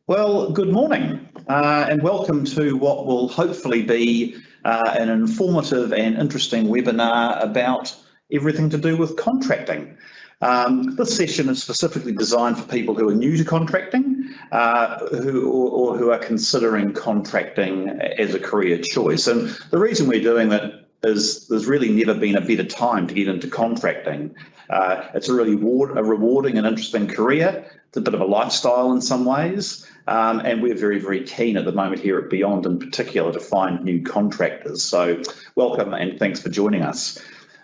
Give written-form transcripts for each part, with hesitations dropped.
Well, good morning and welcome to what will hopefully be an informative and interesting webinar about everything to do with contracting. This session is specifically designed for people who are new to contracting who are considering contracting as a career choice. And the reason we're doing that is there's really never been a better time to get into contracting. It's a really rewarding and interesting career. It's a bit of a lifestyle in some ways, and we're very, very keen at the moment here at Beyond in particular to find new contractors. So welcome and thanks for joining us.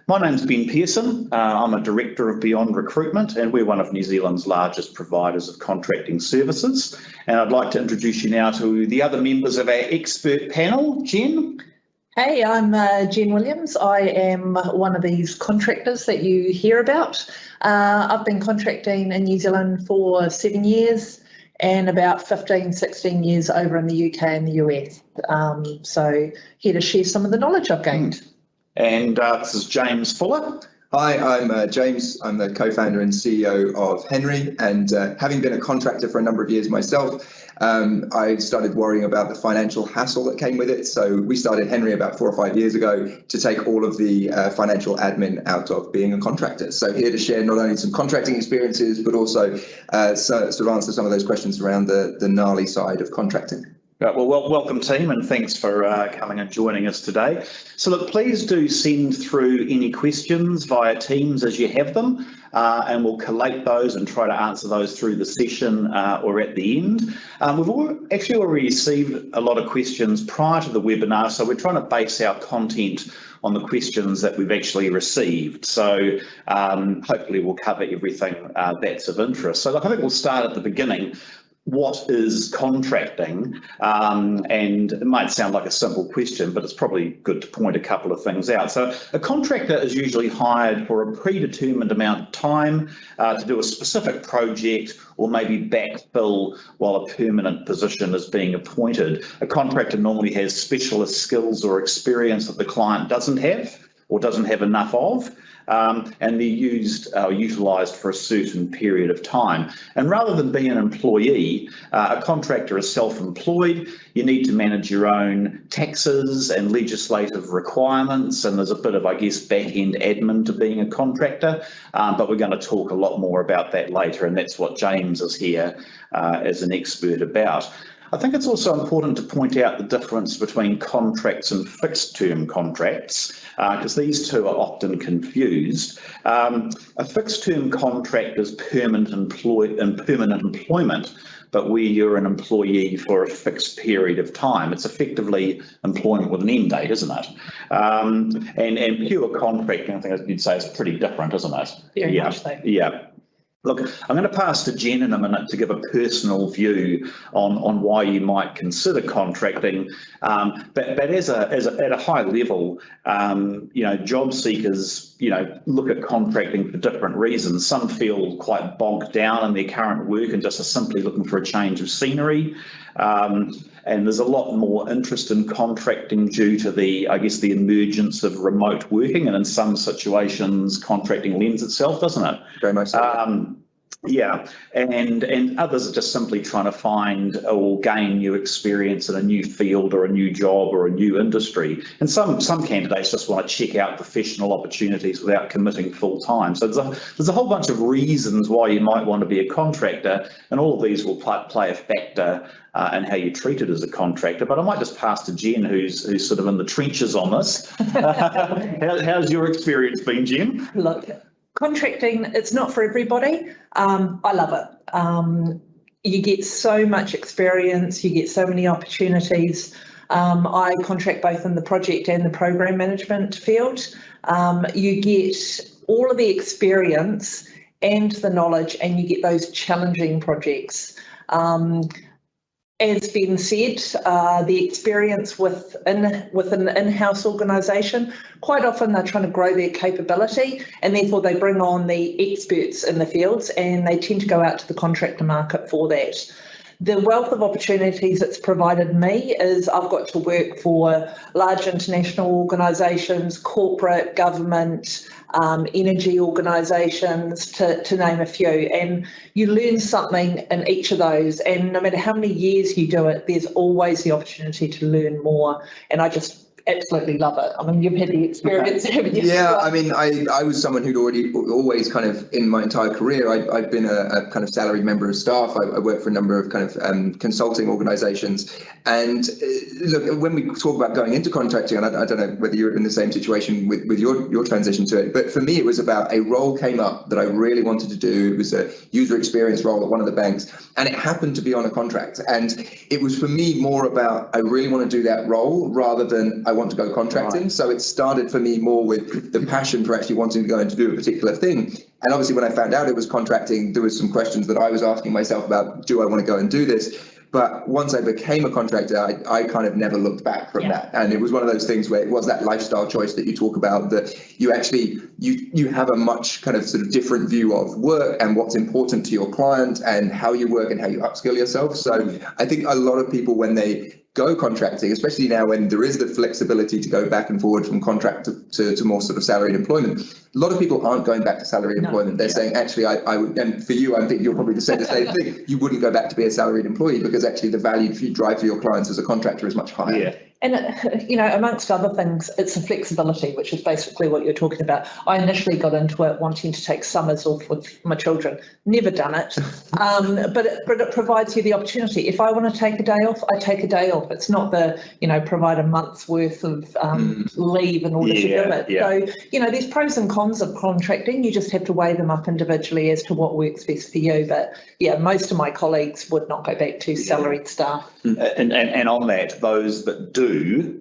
My name's Ben Pearson. I'm a Director of Beyond Recruitment, and we're one of New Zealand's largest providers of contracting services. And I'd like to introduce you now to the other members of our expert panel. Jen? Hey, I'm Jen Williams. I am one of these contractors that you hear about. I've been contracting in New Zealand for 7 years and about 15, 16 years over in the UK and the US. So here to share some of the knowledge I've gained. And this is James Fuller. Hi, I'm James. I'm the co-founder and CEO of Henry, and having been a contractor for a number of years myself, I started worrying about the financial hassle that came with it. So we started Henry about 4 or 5 years ago to take all of the financial admin out of being a contractor. So here to share not only some contracting experiences, but also sort of answer some of those questions around the gnarly side of contracting. Right, well, welcome team, and thanks for coming and joining us today. So look, please do send through any questions via Teams as you have them, and we'll collate those and try to answer those through the session or at the end. We've actually already received a lot of questions prior to the webinar, so we're trying to base our content on the questions that we've actually received. So hopefully we'll cover everything that's of interest. So look, I think we'll start at the beginning. What is contracting? And it might sound like a simple question, but it's probably good to point a couple of things out. So a contractor is usually hired for a predetermined amount of time to do a specific project or maybe backfill while a permanent position is being appointed. A contractor normally has specialist skills or experience that the client doesn't have or doesn't have enough of. And they're utilised for a certain period of time. And rather than being an employee, a contractor is self-employed. You need to manage your own taxes and legislative requirements, and there's a bit of, I guess, back-end admin to being a contractor. But we're going to talk a lot more about that later, and that's what James is here as an expert about. I think it's also important to point out the difference between contracts and fixed-term contracts, because these two are often confused. A fixed-term contract is permanent employment, but where you're an employee for a fixed period of time. It's effectively employment with an end date, isn't it? And pure contracting, I think you'd say, is pretty different, isn't it? Very much so. Yeah. Look, I'm going to pass to Jen in a minute to give a personal view on why you might consider contracting. But at a high level, job seekers, look at contracting for different reasons. Some feel quite bogged down in their current work and just are simply looking for a change of scenery. And there's a lot more interest in contracting due to the emergence of remote working, and in some situations, contracting lends itself, doesn't it? Very much so. Yeah, and others are just simply trying to find or gain new experience in a new field or a new job or a new industry. And some candidates just want to check out professional opportunities without committing full time. So there's a whole bunch of reasons why you might want to be a contractor, and all of these will play a factor in how you're treated as a contractor. But I might just pass to Jen, who's sort of in the trenches on this. How's your experience been, Jen? Look, contracting, it's not for everybody. I love it. You get so much experience, you get so many opportunities. I contract both in the project and the program management field. You get all of the experience and the knowledge, and you get those challenging projects. As Ben said, the experience with an in-house organisation, quite often they're trying to grow their capability, and therefore they bring on the experts in the fields, and they tend to go out to the contractor market for that. The wealth of opportunities it's provided me is I've got to work for large international organisations, corporate, government, energy organisations, to name a few. And you learn something in each of those. And no matter how many years you do it, there's always the opportunity to learn more. And I just absolutely love it. I mean, you've had the experience, haven't you? Yeah, I mean, I was someone who'd always kind of, in my entire career, I've been a kind of salaried member of staff. I worked for a number of kind of consulting organisations. And look, when we talk about going into contracting, and I don't know whether you're in the same situation with your transition to it, but for me, it was about a role came up that I really wanted to do. It was a user experience role at one of the banks, and it happened to be on a contract. And it was for me more about, I really want to do that role rather than I want to go contracting. Right. So it started for me more with the passion for actually wanting to go and to do a particular thing. And obviously when I found out it was contracting, there was some questions that I was asking myself about, do I want to go and do this? But once I became a contractor, I kind of never looked back from that. And it was one of those things where it was that lifestyle choice that you talk about, that you actually, you have a much kind of sort of different view of work and what's important to your client and how you work and how you upskill yourself. So I think a lot of people, when they go contracting, especially now when there is the flexibility to go back and forward from contract to more sort of salaried employment, a lot of people aren't going back to salaried employment. They're saying, actually, I would, and for you, I think you're probably the same thing. You wouldn't go back to be a salaried employee because actually the value you drive for your clients as a contractor is much higher. Yeah. And, you know, amongst other things, it's the flexibility, which is basically what you're talking about. I initially got into it wanting to take summers off with my children. Never done it. But it provides you the opportunity. If I want to take a day off, I take a day off. It's not the, you know, provide a month's worth of leave in order to do it. Yeah. So, you know, there's pros and cons of contracting. You just have to weigh them up individually as to what works best for you. But yeah, most of my colleagues would not go back to salaried staff. And on that, those that do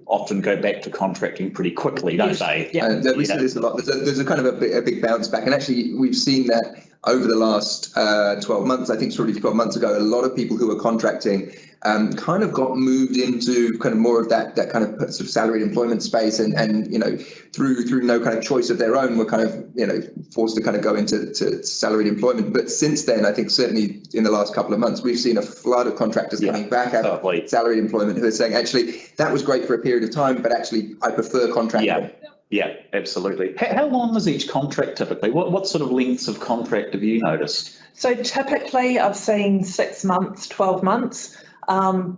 often go back to contracting pretty quickly, don't they? Yeah, we see this a lot. There's a kind of a big bounce back, and actually we've seen that over the last 12 months. I think it's probably 12 months ago, a lot of people who were contracting kind of got moved into kind of more of that kind of sort of salaried employment space, and you know, through no kind of choice of their own, were kind of, you know, forced to kind of go into salaried employment. But since then, I think certainly in the last couple of months, we've seen a flood of contractors coming back out of salaried employment who are saying, actually, that was great for a period of time, but actually I prefer contracting. Yeah, absolutely. How long is each contract typically? What sort of lengths of contract have you noticed? So typically I've seen 6 months, 12 months.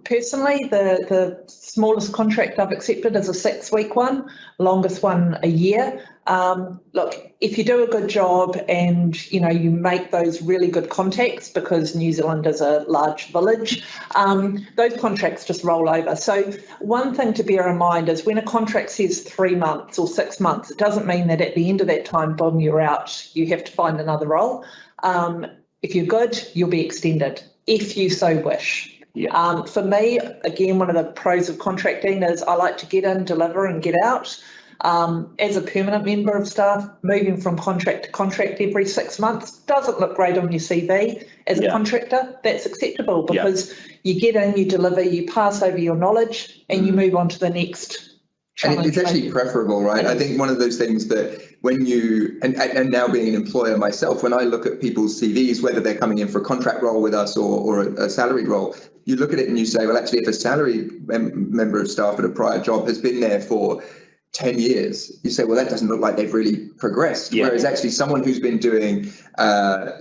Personally, the smallest contract I've accepted is a 6-week one, longest one a year. Look, if you do a good job and, you know, you make those really good contacts, because New Zealand is a large village, those contracts just roll over. So one thing to bear in mind is when a contract says 3 months or 6 months, it doesn't mean that at the end of that time, boom, you're out. You have to find another role. If you're good, you'll be extended, if you so wish. Yeah. For me, again, one of the pros of contracting is I like to get in, deliver and get out. As a permanent member of staff, moving from contract to contract every 6 months doesn't look great on your CV. As a contractor, that's acceptable because you get in, you deliver, you pass over your knowledge and you move on to the next. And it's actually preferable, right? I think one of those things that when you, and now being an employer myself, when I look at people's CVs, whether they're coming in for a contract role with us or a salaried role, you look at it and you say, well, actually, if a salaried member of staff at a prior job has been there for 10 years, you say, well, that doesn't look like they've really progressed. Whereas actually someone who's been doing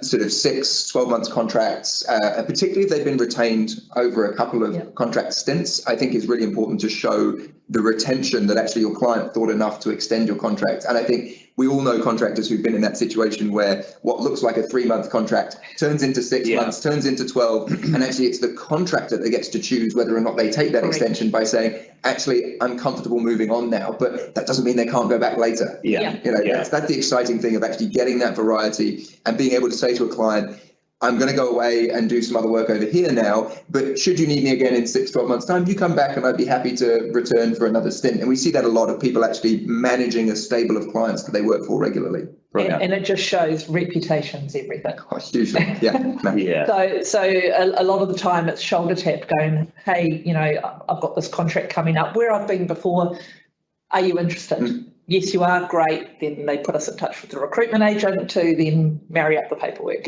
sort of 6, 12 months contracts, particularly if they've been retained over a couple of contract stints, I think is really important to show the retention that actually your client thought enough to extend your contract. And I think we all know contractors who've been in that situation where what looks like a 3-month contract turns into 6 months, turns into 12, and actually it's the contractor that gets to choose whether or not they take that extension by saying, actually, I'm comfortable moving on now, but that doesn't mean they can't go back later. You know, that's the exciting thing of actually getting that variety and being able to say to a client, I'm going to go away and do some other work over here now, but should you need me again in 6, 12 months time, you come back and I'd be happy to return for another stint. And we see that a lot of people actually managing a stable of clients that they work for regularly. And it just shows reputation's everything. Usually, So a lot of the time it's shoulder tap going, hey, you know, I've got this contract coming up where I've been before. Are you interested? Yes, you are. Great. Then they put us in touch with the recruitment agent to then marry up the paperwork.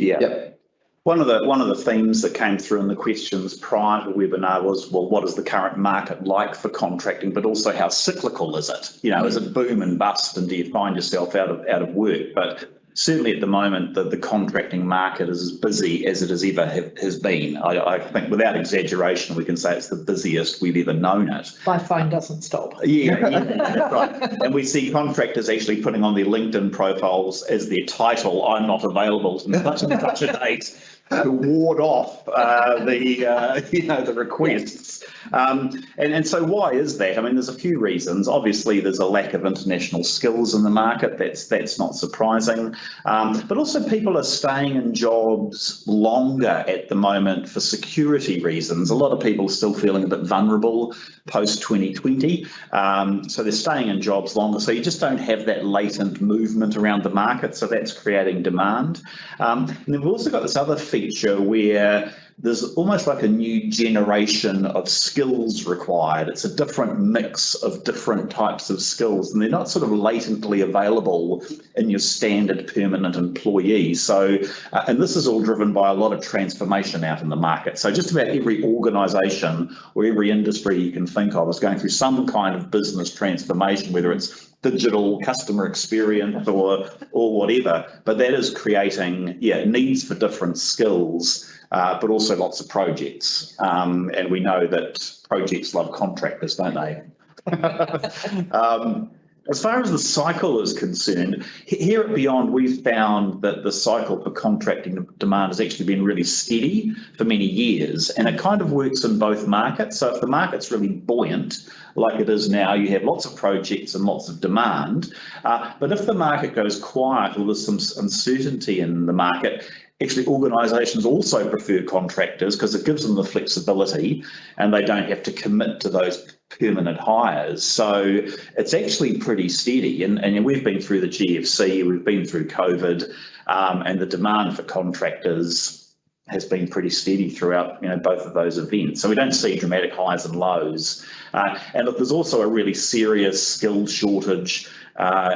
One of the themes that came through in the questions prior to the webinar was, well, what is the current market like for contracting, but also how cyclical is it? Is it boom and bust, and do you find yourself out of work? But certainly at the moment, the contracting market is as busy as it has been. I think without exaggeration, we can say it's the busiest we've ever known it. My phone doesn't stop. Yeah, that's right. And we see contractors actually putting on their LinkedIn profiles as their title, "I'm not available from such and such a date," to ward off the requests. And so why is that? I mean, there's a few reasons. Obviously, there's a lack of international skills in the market. That's not surprising. But also people are staying in jobs longer at the moment for security reasons. A lot of people still feeling a bit vulnerable post 2020. So they're staying in jobs longer. So you just don't have that latent movement around the market. So that's creating demand. And then we've also got this other feature where there's almost like a new generation of skills required. It's a different mix of different types of skills, and they're not sort of latently available in your standard permanent employee. So, and this is all driven by a lot of transformation out in the market. So just about every organisation or every industry you can think of is going through some kind of business transformation, whether it's digital customer experience or whatever. But that is creating needs for different skills. But also lots of projects. And we know that projects love contractors, don't they? As far as the cycle is concerned, here at Beyond, we've found that the cycle for contracting demand has actually been really steady for many years, and it kind of works in both markets. So if the market's really buoyant, like it is now, you have lots of projects and lots of demand. But if the market goes quiet or there's some uncertainty in the market, actually, organisations also prefer contractors because it gives them the flexibility and they don't have to commit to those permanent hires. So it's actually pretty steady. And we've been through the GFC, we've been through COVID, and the demand for contractors has been pretty steady throughout both of those events. So we don't see dramatic highs and lows. And look, there's also a really serious skills shortage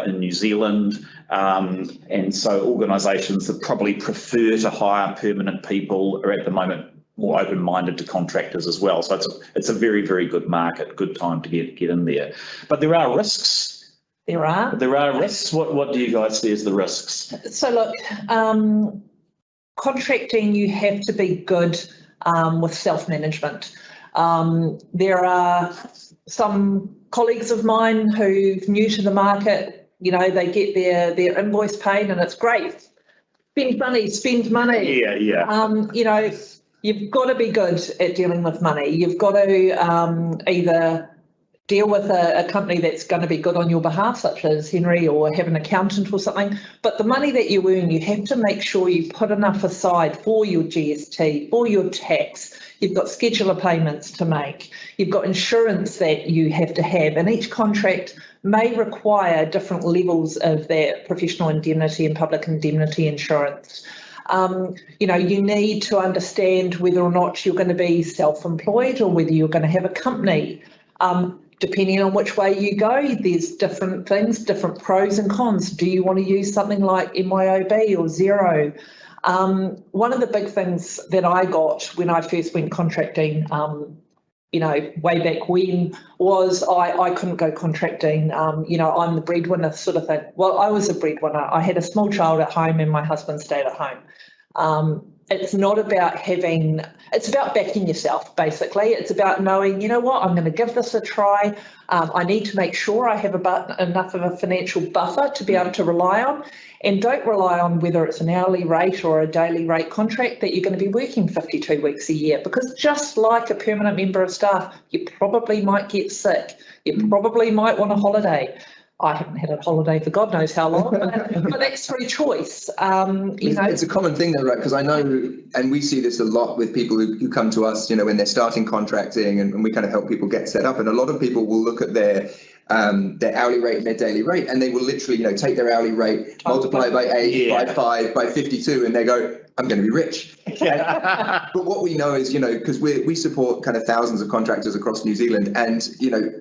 in New Zealand. And so organisations that probably prefer to hire permanent people are at the moment more open-minded to contractors as well. So it's a very, very good market, good time to get in there. But there are risks. There are risks. What do you guys see as the risks? So look, contracting, you have to be good with self-management. There are some colleagues of mine who's new to the market, they get their invoice paid and it's great. Spend money. Yeah. You've got to be good at dealing with money. You've got to either deal with a company that's going to be good on your behalf, such as Henry, or have an accountant or something. But the money that you earn, you have to make sure you put enough aside for your GST, for your tax. You've got scheduler payments to make. You've got insurance that you have to have. And each contract may require different levels of that professional indemnity and public indemnity insurance. You need to understand whether or not you're going to be self-employed or whether you're going to have a company. Depending on which way you go, there's different things, different pros and cons. Do you want to use something like MYOB or Xero? One of the big things that I got when I first went contracting, way back when, was I couldn't go contracting. I'm the breadwinner sort of thing. Well, I was a breadwinner. I had a small child at home and my husband stayed at home. It's not about it's about backing yourself, basically. It's about knowing, I'm going to give this a try. I need to make sure I have enough of a financial buffer to be able to rely on. And don't rely on whether it's an hourly rate or a daily rate contract that you're going to be working 52 weeks a year, because just like a permanent member of staff, you probably might get sick. You probably might want a holiday. I haven't had a holiday for God knows how long, but that's free choice. It's a common thing though, right? Because I know, and we see this a lot with people who come to us, when they're starting contracting, and we kind of help people get set up. And a lot of people will look at their hourly rate and their daily rate, and they will literally, take their hourly rate, multiply by 8, by 5, by 52, and they go, I'm going to be rich. But what we know is, because we support kind of thousands of contractors across New Zealand, and,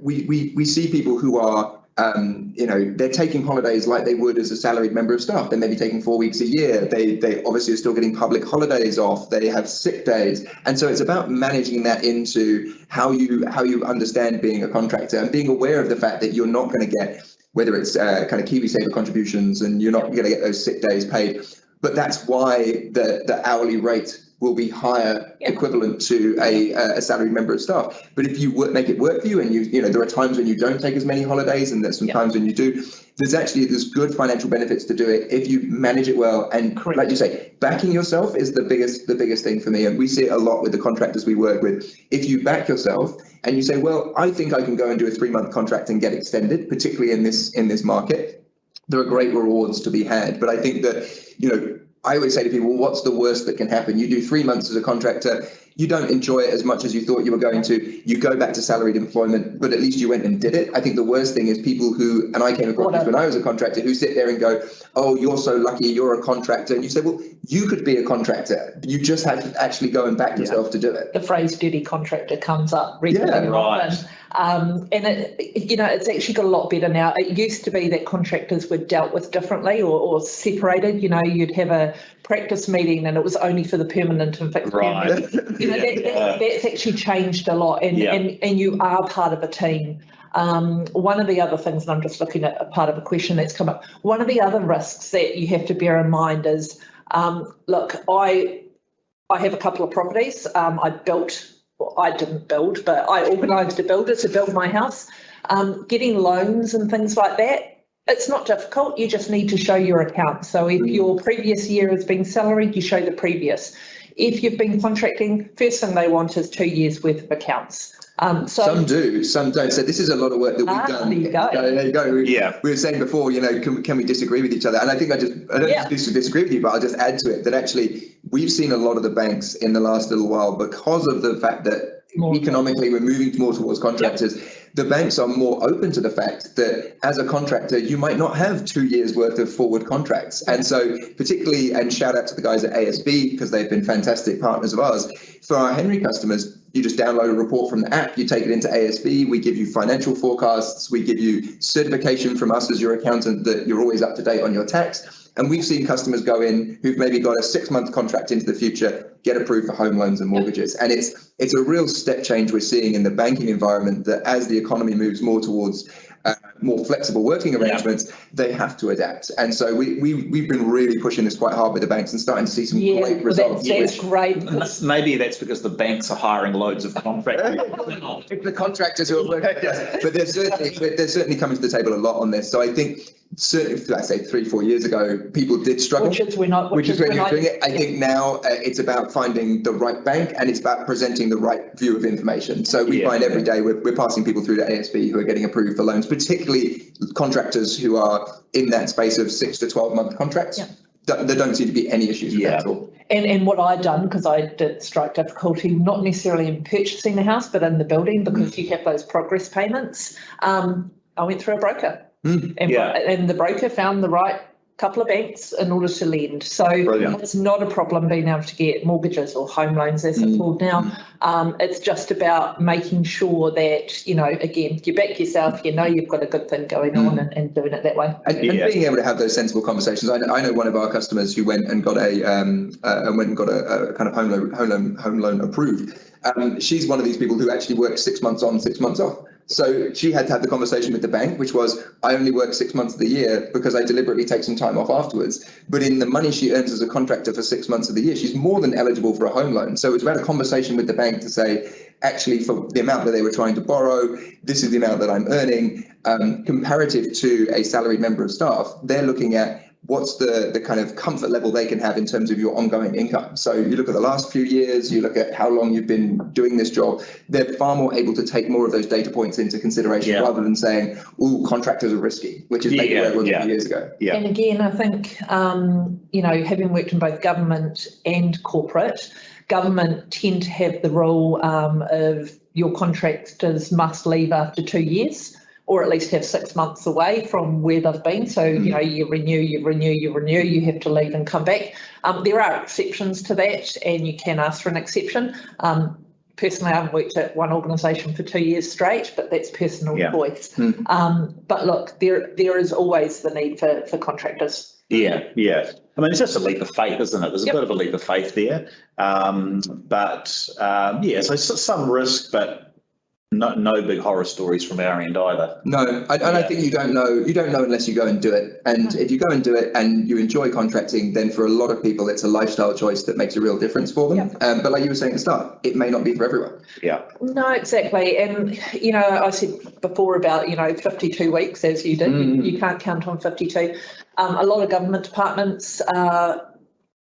we see people who are they're taking holidays like they would as a salaried member of staff. They may be taking 4 weeks a year. They obviously are still getting public holidays off. They have sick days. And so it's about managing that into how you understand being a contractor and being aware of the fact that you're not going to get, whether it's kind of KiwiSaver contributions, and you're not going to get those sick days paid. But that's why the hourly rate will be higher, equivalent to a salaried member of staff. But if you make it work for you, and there are times when you don't take as many holidays, and there's some times when you do, there's good financial benefits to do it if you manage it well. And like you say, backing yourself is the biggest thing for me. And we see it a lot with the contractors we work with. If you back yourself and you say, well, I think I can go and do a 3-month contract and get extended, particularly in this market, there are great rewards to be had. But I think that, I always say to people, well, what's the worst that can happen? You do 3 months as a contractor, you don't enjoy it as much as you thought you were going to, you go back to salaried employment, but at least you went and did it. I think the worst thing is people who, and I came across this when I was a contractor, who sit there and go, oh, you're so lucky, you're a contractor. And you say, well, you could be a contractor. You just have to actually go and back yourself to do it. The phrase dirty contractor comes up regularly. Yeah, right. And it's actually got a lot better now. It used to be that contractors were dealt with differently or separated. You'd have a practice meeting and it was only for the permanent and fixed permanent. That's actually changed a lot, and you are part of a team. One of the other things, and I'm just looking at a part of a question that's come up, one of the other risks that you have to bear in mind is, look, I have a couple of properties. I didn't build, but I organised a builder to build my house. Getting loans and things like that, it's not difficult. You just need to show your account. So if your previous year has been salaried, you show the previous. If you've been contracting, first thing they want is 2 years worth of accounts. Some do, some don't. So this is a lot of work that we've done. There you go. There you go. We were saying before, can we disagree with each other? And I think I don't just disagree with you, but I'll just add to it that actually we've seen a lot of the banks in the last little while, because of the fact that economically we're moving more towards contractors. The banks are more open to the fact that as a contractor, you might not have 2 years worth of forward contracts. And so particularly, and shout out to the guys at ASB, because they've been fantastic partners of ours. For our Henry customers, you just download a report from the app, you take it into ASB, we give you financial forecasts, we give you certification from us as your accountant that you're always up to date on your tax. And we've seen customers go in who've maybe got a 6-month contract into the future, get approved for home loans and mortgages. And it's a real step change we're seeing in the banking environment, that as the economy moves more towards more flexible working arrangements, they have to adapt. And so we've been really pushing this quite hard with the banks and starting to see some great results. That's great. Maybe that's because the banks are hiring loads of contractors. The contractors who are working, but they're certainly coming to the table a lot on this. So I think certainly, let's say 3-4 years ago, people did struggle. Which is when you're doing it. I think now it's about finding the right bank, and it's about presenting the right view of information. So we find every day we're passing people through to ASB who are getting approved for loans, particularly contractors who are in that space of 6 to 12 month contracts. There don't seem to be any issues with that at all. And what I'd done, because I did strike difficulty, not necessarily in purchasing the house, but in the building, because you have those progress payments, I went through a broker. And the broker found the right couple of banks in order to lend. So it's not a problem being able to get mortgages or home loans, as it's called now. It's just about making sure that, again, you back yourself, you've got a good thing going on, and doing it that way. And being able to have those sensible conversations. I know one of our customers who went and got a kind of home loan approved. She's one of these people who actually works 6 months on, 6 months off. So she had to have the conversation with the bank, which was, I only work 6 months of the year because I deliberately take some time off afterwards. But in the money she earns as a contractor for 6 months of the year, she's more than eligible for a home loan. So it was about a conversation with the bank to say, actually, for the amount that they were trying to borrow, this is the amount that I'm earning. Comparative to a salaried member of staff, they're looking at what's the kind of comfort level they can have in terms of your ongoing income. So you look at the last few years, you look at how long you've been doing this job, they're far more able to take more of those data points into consideration rather than saying, ooh, contractors are risky, which is maybe where it was a few years ago. And again, I think, having worked in both government and corporate, government tend to have the rule of your contractors must leave after 2 years, or at least have 6 months away from where they've been. So, you renew, you have to leave and come back. There are exceptions to that, and you can ask for an exception. personally, I haven't worked at one organisation for 2 years straight, but that's personal choice. But look, there is always the need for contractors. Yeah. I mean, it's just a leap of faith, isn't it? There's a bit of a leap of faith there. So some risk, but no big horror stories from our end either. No, I think you don't know unless you go and do it. And if you go and do it and you enjoy contracting, then for a lot of people, it's a lifestyle choice that makes a real difference for them. But like you were saying at the start, it may not be for everyone. Yeah. No, exactly. And, I said before about, 52 weeks, as you did, you can't count on 52. A lot of government departments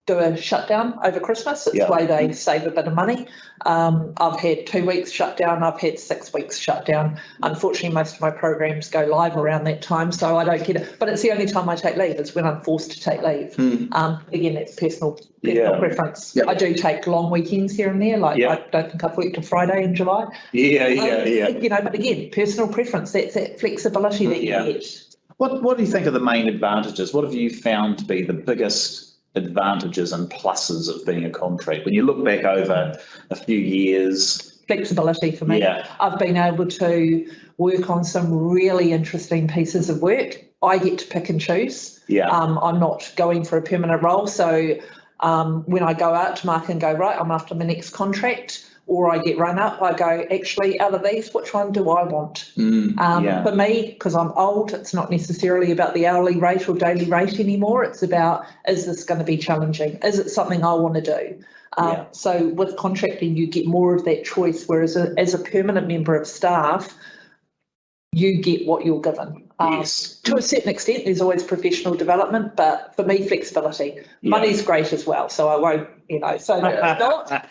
do a shutdown over Christmas. It's the way they save a bit of money. I've had 2 weeks shutdown. I've had 6 weeks shutdown. Unfortunately, most of my programs go live around that time, so I don't get it. But it's the only time I take leave is when I'm forced to take leave. Again, that's personal preference. I do take long weekends here and there. Like I don't think I've worked a Friday in July. But again, personal preference. That's that flexibility that you get. What do you think are the main advantages? What have you found to be the biggest advantages and pluses of being a contract when you look back over a few years? Flexibility for me. I've been able to work on some really interesting pieces of work. I get to pick and choose. I'm not going for a permanent role, so when I go out to market and go, right, I'm after my next contract, or I get rung up, I go, actually, out of these, which one do I want? For me, because I'm old, it's not necessarily about the hourly rate or daily rate anymore. It's about, is this going to be challenging? Is it something I want to do? So with contracting, you get more of that choice, whereas as a permanent member of staff, you get what you're given. To a certain extent, there's always professional development, but for me, flexibility. Money's great as well, so I won't, say that it's not.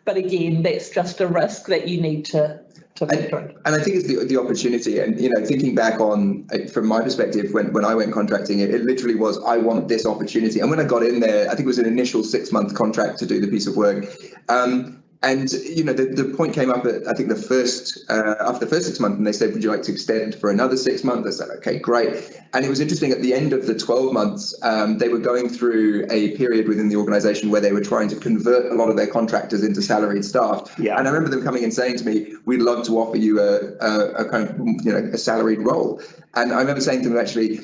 But again, that's just a risk that you need to factor in. And I think it's the opportunity. And, thinking back on, from my perspective, when I went contracting, it literally was, I want this opportunity. And when I got in there, I think it was an initial 6-month contract to do the piece of work. And, the point came up at, I think, after the first 6 months, and they said, would you like to extend for another 6 months? I said, okay, great. And it was interesting, at the end of the 12 months, they were going through a period within the organisation where they were trying to convert a lot of their contractors into salaried staff. And I remember them coming and saying to me, we'd love to offer you a kind of, a salaried role. And I remember saying to them, actually,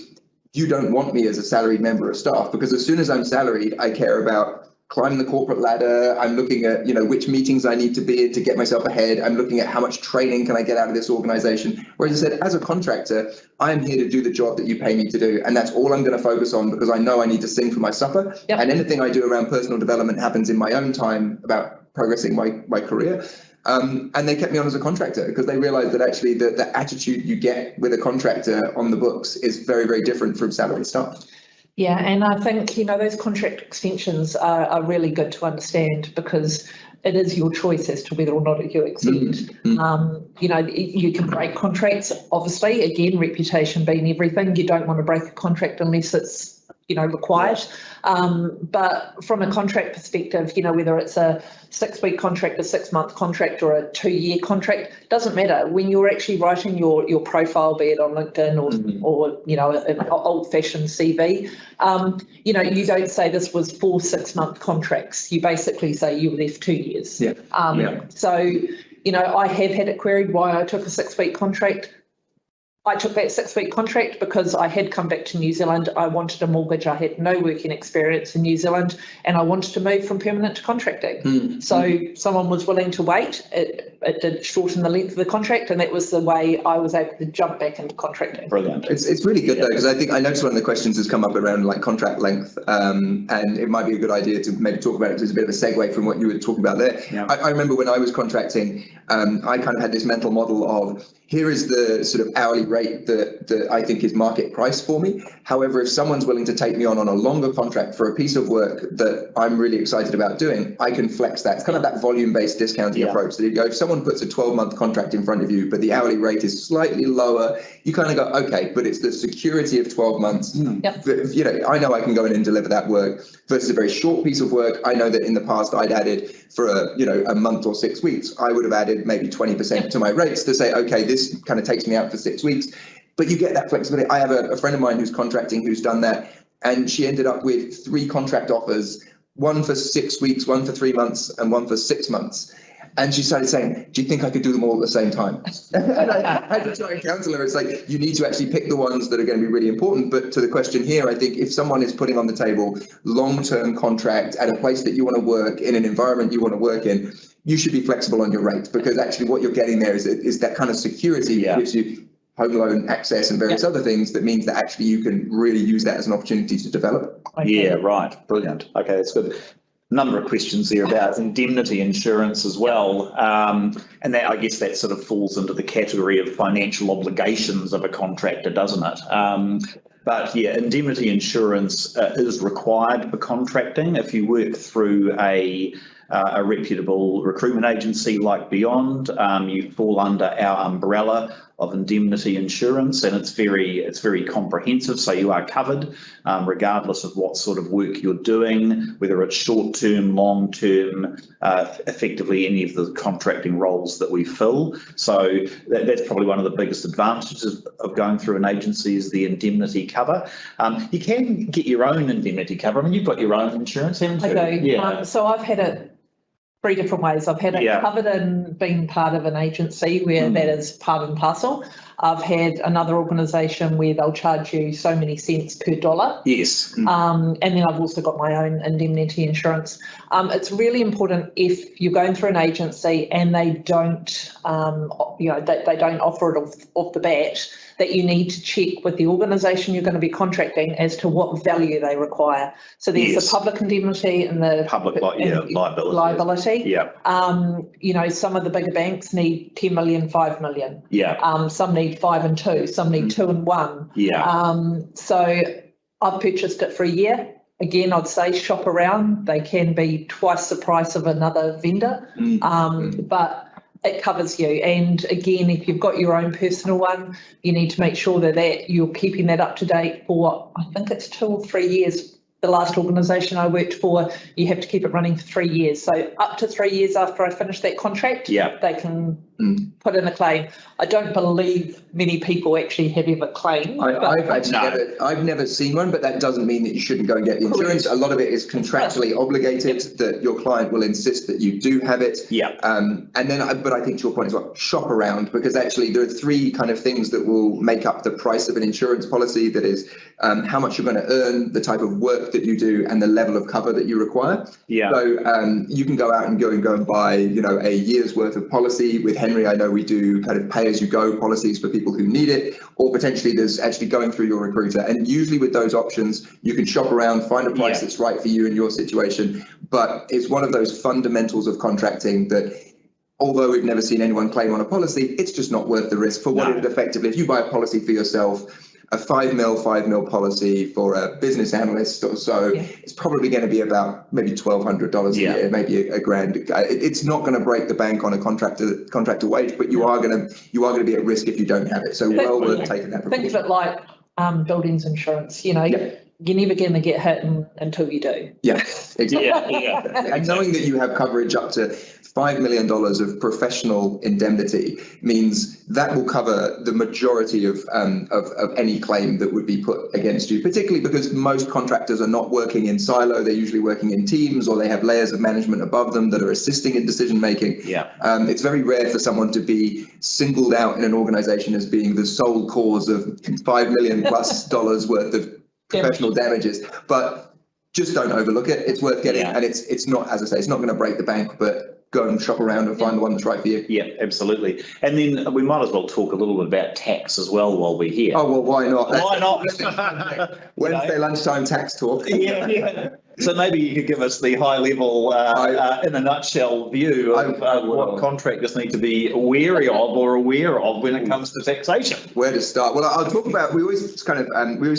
you don't want me as a salaried member of staff, because as soon as I'm salaried, I care about climbing the corporate ladder. I'm looking at, which meetings I need to be in to get myself ahead. I'm looking at how much training can I get out of this organization. Whereas I said, as a contractor, I'm here to do the job that you pay me to do. And that's all I'm going to focus on, because I know I need to sing for my supper. And anything I do around personal development happens in my own time about progressing my career. And they kept me on as a contractor, because they realized that actually the attitude you get with a contractor on the books is very, very different from salaried staff. Yeah, and I think, those contract extensions are really good to understand, because it is your choice as to whether or not you extend. You can break contracts, obviously, again, reputation being everything. You don't want to break a contract unless it's, required. But from a contract perspective, whether it's a 6-week contract, a 6-month contract, or a 2-year contract, doesn't matter. When you're actually writing your profile, be it on LinkedIn or an old-fashioned CV, you don't say this was 4 6-month contracts. You basically say you were there for 2 years. So, I have had it queried why I took a 6-week contract. I took that 6-week contract because I had come back to New Zealand. I wanted a mortgage. I had no working experience in New Zealand, and I wanted to move from permanent to contracting. So someone was willing to wait. It did shorten the length of the contract, and that was the way I was able to jump back into contracting. Brilliant. It's really good though, because I noticed one of the questions has come up around like contract length, and it might be a good idea to maybe talk about it as a bit of a segue from what you were talking about there. I remember when I was contracting, I kind of had this mental model of, here is the sort of hourly rate that I think is market price for me. However, if someone's willing to take me on a longer contract for a piece of work that I'm really excited about doing, I can flex that. It's kind of that volume-based discounting approach. That you go, if someone puts a 12-month contract in front of you, but the hourly rate is slightly lower, you kind of go, okay, but it's the security of 12 months. I know I can go in and deliver that work versus a very short piece of work. I know that in the past I'd added for a month or 6 weeks, I would have added maybe 20% to my rates to say, okay, this kind of takes me out for 6 weeks. But you get that flexibility. I have a friend of mine who's contracting who's done that, and she ended up with 3 contract offers, one for 6 weeks, one for 3 months, and one for 6 months. And she started saying, do you think I could do them all at the same time? And I had to try and counsel her. It's like, you need to actually pick the ones that are going to be really important. But to the question here, I think if someone is putting on the table long-term contract at a place that you want to work in, an environment you want to work in, you should be flexible on your rates, because actually what you're getting there is that kind of security that gives you home loan access and various other things, that means that actually you can really use that as an opportunity to develop. Yeah, right. Brilliant. Okay, that's good. Number of questions there about indemnity insurance as well. And that, I guess that sort of falls into the category of financial obligations of a contractor, doesn't it? But yeah, indemnity insurance is required for contracting. If you work through a reputable recruitment agency like Beyond, you fall under our umbrella of indemnity insurance, and it's very comprehensive, so you are covered regardless of what sort of work you're doing, whether it's short-term, long-term, effectively any of the contracting roles that we fill. So that's probably one of the biggest advantages of going through an agency, is the indemnity cover. You can get your own indemnity cover. I mean, you've got your own insurance, haven't you? I do. Yeah. So I've had it 3 different ways. I've had it covered in being part of an agency where that is part and parcel. I've had another organisation where they'll charge you so many cents per dollar. Yes. And then I've also got my own indemnity insurance. It's really important if you're going through an agency and they don't, they don't offer it off the bat, that you need to check with the organisation you're going to be contracting as to what value they require. So there's the public indemnity and the public liability. Yeah. Some of the bigger banks need 10 million, 5 million. Yeah. Some need 5 and 2, some need 2 and 1. Yeah. So I've purchased it for a year. Again, I'd say shop around. They can be twice the price of another vendor, but it covers you. And again, if you've got your own personal one, you need to make sure that you're keeping that up to date for, I think it's 2 or 3 years. The last organisation I worked for, you have to keep it running for 3 years. So up to 3 years after I finish that contract, they can put in a claim. I don't believe many people actually have ever claimed. I've never seen one, but that doesn't mean that you shouldn't go and get the insurance. A lot of it is contractually obligated, that your client will insist that you do have it. But I think to your point as well, shop around, because actually there are 3 kind of things that will make up the price of an insurance policy. That is how much you're going to earn, the type of work that you do, and the level of cover that you require. So you can go out and go and buy, a year's worth of policy. With Henry, I know we do kind of pay-as-you-go policies for people who need it, or potentially there's actually going through your recruiter. And usually with those options, you can shop around, find a price that's right for you and your situation. But it's one of those fundamentals of contracting that, although we've never seen anyone claim on a policy, it's just not worth the risk for what it effectively. If you buy a policy for yourself, a 5 mil policy for a business analyst or so, it's probably going to be about maybe $1,200 a year, maybe a grand. It's not going to break the bank on a contractor wage, but you are going to be at risk if you don't have it. So well worth taking that precaution. Think of it like buildings insurance. You're never going to get hit until you do. Yeah, exactly. And knowing that you have coverage up to $5 million of professional indemnity means that will cover the majority of any claim that would be put against you, particularly because most contractors are not working in silo. They're usually working in teams, or they have layers of management above them that are assisting in decision making. It's very rare for someone to be singled out in an organization as being the sole cause of $5 million plus worth of professional damages, but just don't overlook it. It's worth getting, and it's not, as I say, it's not going to break the bank, but go and shop around and find the one that's right for you. Yeah, absolutely. And then we might as well talk a little bit about tax as well while we're here. Oh, well, why not? Why not? Wednesday lunchtime tax talk. So maybe you could give us the high level, in a nutshell, view of what contractors need to be wary of or aware of when it comes to taxation. Where to start? Well, I'll talk about, we always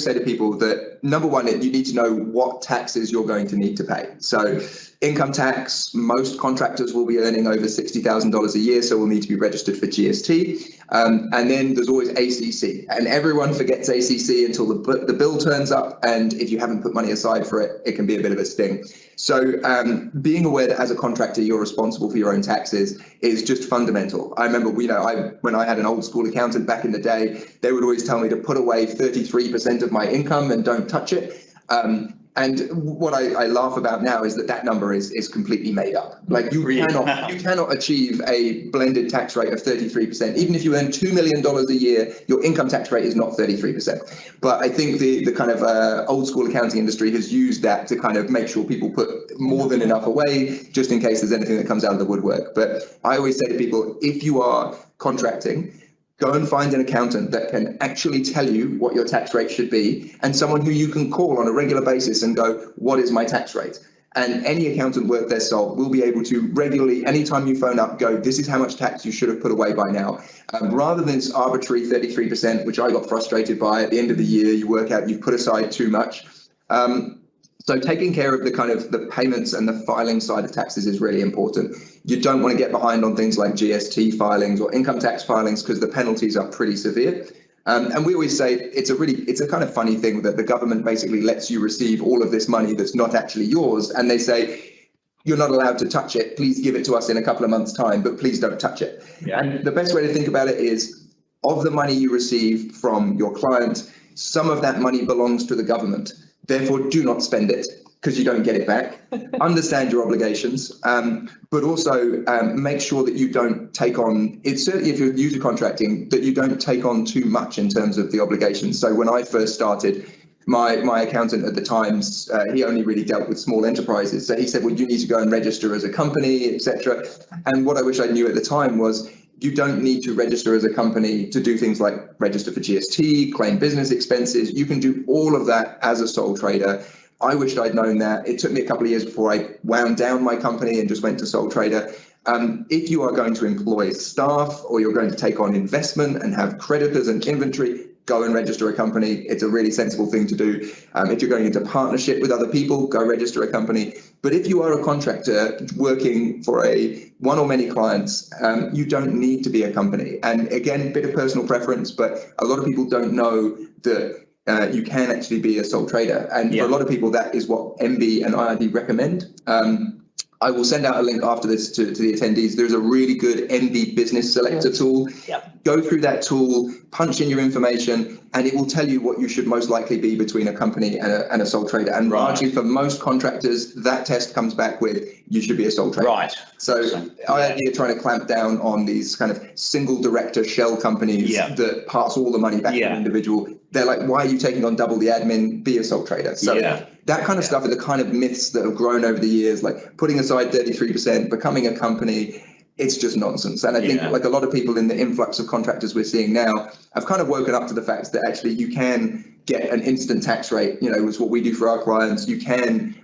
say to people that, number one, you need to know what taxes you're going to need to pay. So income tax, most contractors will be earning over $60,000 a year, so will need to be registered for GST. And then there's always ACC, and everyone forgets ACC until the bill turns up, and if you haven't put money aside for it, it can be a bit of a sting. So being aware that as a contractor you're responsible for your own taxes is just fundamental. I remember, when I had an old school accountant back in the day, they would always tell me to put away 33% of my income and don't touch it. And And what I laugh about now is that number is completely made up. Like you cannot achieve a blended tax rate of 33%. Even if you earn $2 million a year, your income tax rate is not 33%. But I think the kind of old school accounting industry has used that to kind of make sure people put more than enough away, just in case there's anything that comes out of the woodwork. But I always say to people, if you are contracting, go and find an accountant that can actually tell you what your tax rate should be, and someone who you can call on a regular basis and go, what is my tax rate? And any accountant worth their salt will be able to regularly, anytime you phone up, go, this is how much tax you should have put away by now. Rather than this arbitrary 33%, which I got frustrated by at the end of the year, you work out you've put aside too much. So taking care of the kind of the payments and the filing side of taxes is really important. You don't want to get behind on things like GST filings or income tax filings because the penalties are pretty severe. And we always say it's a kind of funny thing that the government basically lets you receive all of this money that's not actually yours. And they say, you're not allowed to touch it. Please give it to us in a couple of months' time, but please don't touch it. Yeah. And the best way to think about it is, of the money you receive from your client, some of that money belongs to the government. Therefore, do not spend it because you don't get it back. Understand your obligations, but also make sure that you don't take on, it's certainly if you're user contracting, that you don't take on too much in terms of the obligations. So when I first started, my accountant at the Times, he only really dealt with small enterprises. So he said, well, you need to go and register as a company, etc. And what I wish I knew at the time was, you don't need to register as a company to do things like register for GST, claim business expenses. You can do all of that as a sole trader. I wished I'd known that. It took me a couple of years before I wound down my company and just went to sole trader. If you are going to employ staff or you're going to take on investment and have creditors and inventory, go and register a company. It's a really sensible thing to do. If you're going into partnership with other people, go register a company. But if you are a contractor working for one or many clients, you don't need to be a company. And again, a bit of personal preference, but a lot of people don't know that you can actually be a sole trader. And for a lot of people, that is what MB and IRD recommend. I will send out a link after this to the attendees. There's a really good MB Business Selector tool. Yep. Go through that tool, punch in your information, and it will tell you what you should most likely be between a company and a sole trader. And largely for most contractors, that test comes back with you should be a sole trader. Right. So IRD are trying to clamp down on these kind of single director shell companies that pass all the money back to an individual. They're like, why are you taking on double the admin? Be a sole trader. So that kind of stuff are the kind of myths that have grown over the years, like putting aside 33%, becoming a company. It's just nonsense. And I think like a lot of people in the influx of contractors we're seeing now have kind of woken up to the fact that actually you can get an instant tax rate, is what we do for our clients. You can,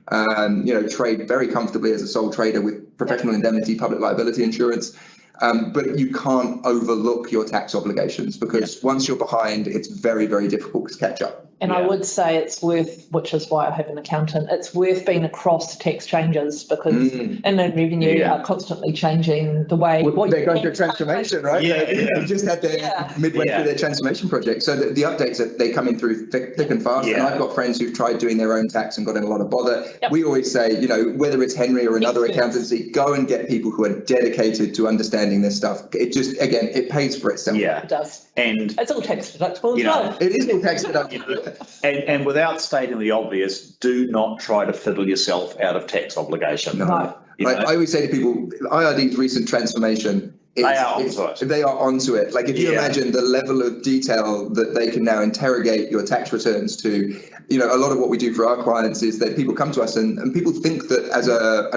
trade very comfortably as a sole trader with professional indemnity, public liability insurance. But you can't overlook your tax obligations because once you're behind, it's very, very difficult to catch up. And I would say it's worth, which is why I have an accountant, it's worth being across tax changes because inland revenue are constantly changing the way. They're going through transformation, right? They just had their midway through their transformation project. So the updates, they come in through thick and fast. And I've got friends who've tried doing their own tax and got in a lot of bother. We always say, whether it's Henry or another accountancy, go and get people who are dedicated to understanding this stuff. It just, again, it pays for itself. Yeah, it does. And it's all tax deductible as well. It is all tax deductible. And without stating the obvious, do not try to fiddle yourself out of tax obligation. No. I always say to people, IRD's recent transformation, they are onto it. Like if you imagine the level of detail that they can now interrogate your tax returns to, a lot of what we do for our clients is that people come to us and people think that as a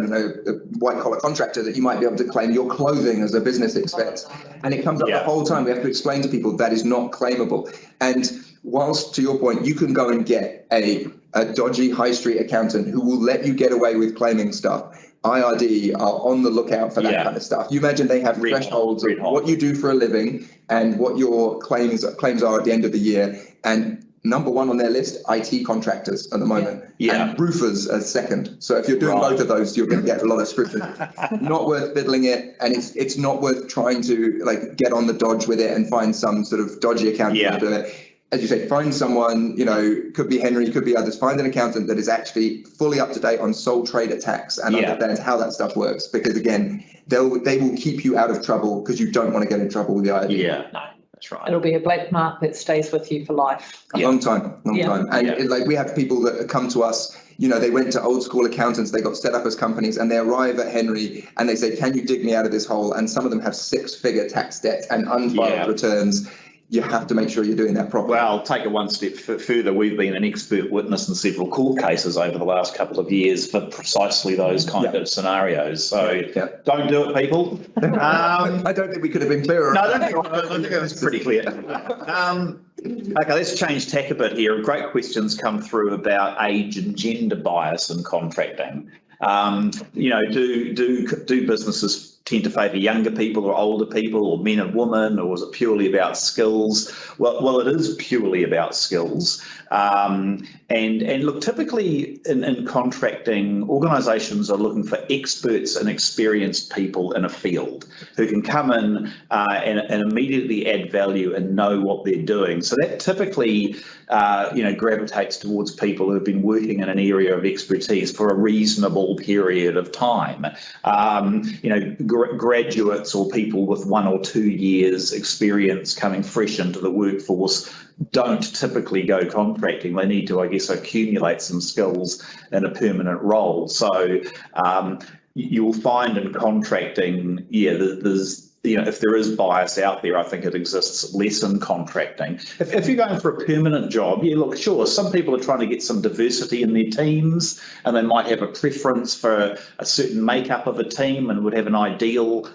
white collar contractor that you might be able to claim your clothing as a business expense. And it comes up the whole time. We have to explain to people that is not claimable. And whilst, to your point, you can go and get a dodgy high street accountant who will let you get away with claiming stuff, IRD are on the lookout for that kind of stuff. You imagine they have thresholds of what you do for a living and what your claims are at the end of the year. And number one on their list, IT contractors at the moment, and roofers as second. So if you're doing both of those, you're going to get a lot of scrutiny. Not worth fiddling it, and it's not worth trying to get on the dodge with it and find some sort of dodgy accountant to do it. As you say, find someone, could be Henry, could be others, find an accountant that is actually fully up to date on sole trader tax and understands how that stuff works. Because again, they will keep you out of trouble because you don't want to get in trouble with the IRD. Yeah, no, that's right. It'll be a black mark that stays with you for life. A long time. And we have people that come to us they went to old school accountants, they got set up as companies, and they arrive at Henry and they say, can you dig me out of this hole? And some of them have 6-figure tax debts and unfiled returns. You have to make sure you're doing that properly. Well, take it one step further. We've been an expert witness in several court cases over the last couple of years for precisely those kind of scenarios. So don't do it, people. I don't think we could have been clearer. No, I think it was pretty clear. Okay, let's change tack a bit here. Great questions come through about age and gender bias in contracting. Do businesses tend to favour younger people or older people, or men and women, or is it purely about skills? Well, it is purely about skills. And look, typically in contracting, organisations are looking for experts and experienced people in a field who can come in and immediately add value and know what they're doing. So that typically, gravitates towards people who have been working in an area of expertise for a reasonable period of time. Graduates or people with 1 or 2 years experience coming fresh into the workforce don't typically go contracting. They need to, I guess, accumulate some skills in a permanent role. So you'll find in contracting, there's if there is bias out there, I think it exists less in contracting. If you're going for a permanent job, look, sure, some people are trying to get some diversity in their teams, and they might have a preference for a certain makeup of a team and would have an ideal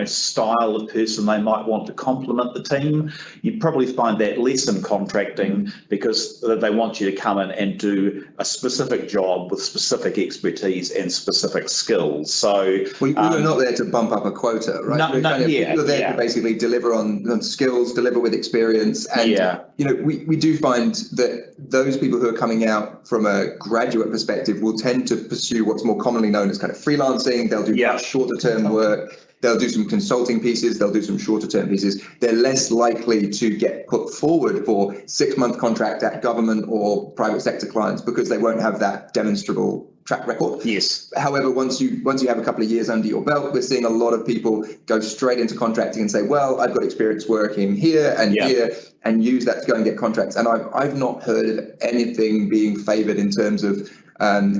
style of person they might want to complement the team. You'd probably find that less in contracting because they want you to come in and do a specific job with specific expertise and specific skills. So we're not there to bump up a quota, right? You're there to basically deliver on skills, deliver with experience, and we do find that those people who are coming out from a graduate perspective will tend to pursue what's more commonly known as kind of freelancing. They'll do much shorter term work. They'll do some consulting pieces, they'll do some shorter term pieces. They're less likely to get put forward for 6-month contract at government or private sector clients because they won't have that demonstrable track record. Yes. However, once you have a couple of years under your belt, we're seeing a lot of people go straight into contracting and say, well, I've got experience working here and here, and use that to go and get contracts. And I've not heard of anything being favoured in terms of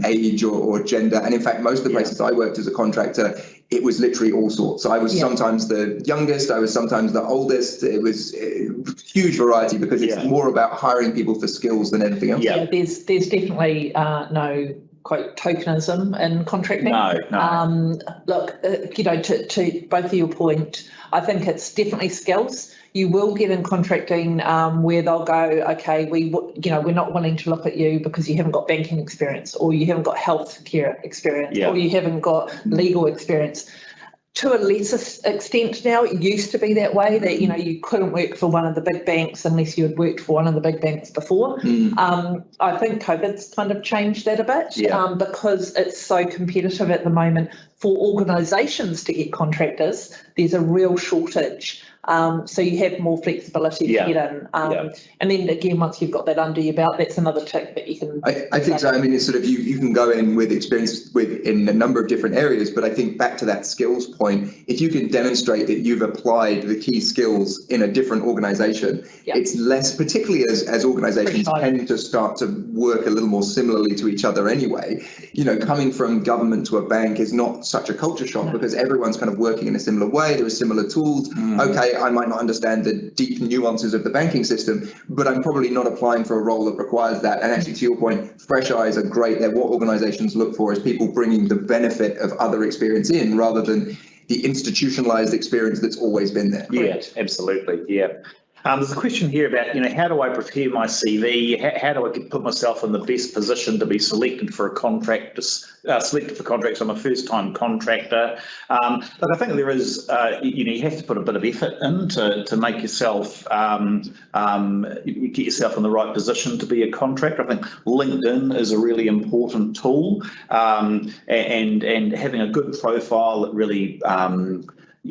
age or gender. And in fact, most of the places I worked as a contractor, it was literally all sorts. I was sometimes the youngest, I was sometimes the oldest. It was a huge variety because it's more about hiring people for skills than anything else. Yeah, there's definitely no quote tokenism in contracting. No. Look, to both of your point, I think it's definitely skills. You will get in contracting where they'll go, okay, we're not willing to look at you because you haven't got banking experience, or you haven't got health care experience, or you haven't got legal experience. To a lesser extent now, it used to be that way, that you couldn't work for one of the big banks unless you had worked for one of the big banks before. I think COVID's kind of changed that a bit because it's so competitive at the moment for organisations to get contractors. There's a real shortage. So you have more flexibility to get in. And then again, once you've got that under your belt, that's another tick that you can. I think so. I mean, it's sort of you can go in with experience in a number of different areas, but I think back to that skills point, if you can demonstrate that you've applied the key skills in a different organisation, it's less, particularly as organisations tend to start to work a little more similarly to each other anyway. Coming from government to a bank is not such a culture shock because everyone's kind of working in a similar way. There are similar tools. Okay, I might not understand the deep nuances of the banking system, but I'm probably not applying for a role that requires that. And actually, to your point, fresh eyes are great. They're what organisations look for, is people bringing the benefit of other experience in rather than the institutionalised experience that's always been there. Yeah, absolutely. Yeah. There's a question here about, how do I prepare my CV? How do I put myself in the best position to be selected for a contract? Selected for contracts. I'm a first-time contractor. But I think there is, you have to put a bit of effort in to make yourself get yourself in the right position to be a contractor. I think LinkedIn is a really important tool, and having a good profile that really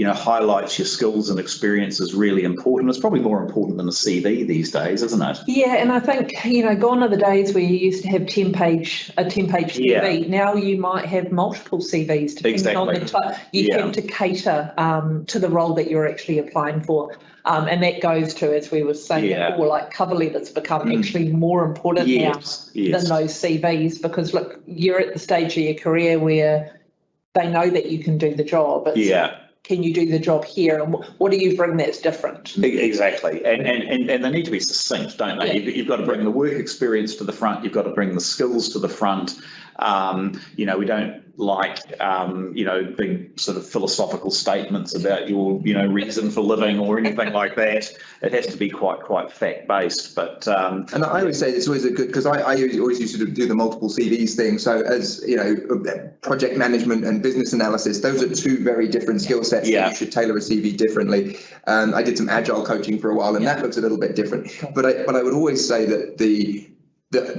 highlights your skills and experience is really important. It's probably more important than a CV these days, isn't it? Yeah, and I think, gone are the days where you used to have a 10-page CV. Yeah. Now you might have multiple CVs depending on the type. You have to cater to the role that you're actually applying for. And that goes to, as we were saying before, like cover letters become actually more important now than those CVs, because look, you're at the stage of your career where they know that you can do the job. Can you do the job here, and what do you bring that's different? Exactly, and they need to be succinct, don't they? You've got to bring the work experience to the front. You've got to bring the skills to the front. We don't like big sort of philosophical statements about your reason for living or anything like that. It has to be quite fact based. But and I always say it's always a good, because I always used to do the multiple CVs thing. So as project management and business analysis, those are two very different skill sets that you should tailor a CV differently. I did some agile coaching for a while, and that looks a little bit different. But I would always say that the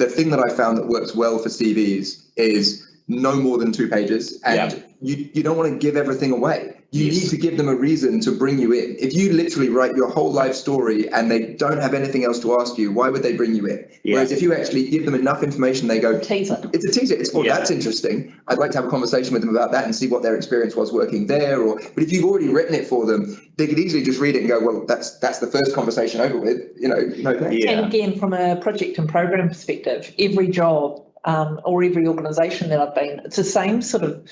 thing that I found that works well for CVs is no more than 2 pages, and you don't want to give everything away. You need to give them a reason to bring you in. If you literally write your whole life story and they don't have anything else to ask you, why would they bring you in? Whereas if you actually give them enough information, they go, teaser. It's a teaser. It's, that's interesting. I'd like to have a conversation with them about that and see what their experience was working there. But if you've already written it for them, they could easily just read it and go, well, that's the first conversation over with. No thanks. And again, from a project and program perspective, every job or every organisation that I've been, it's the same sort of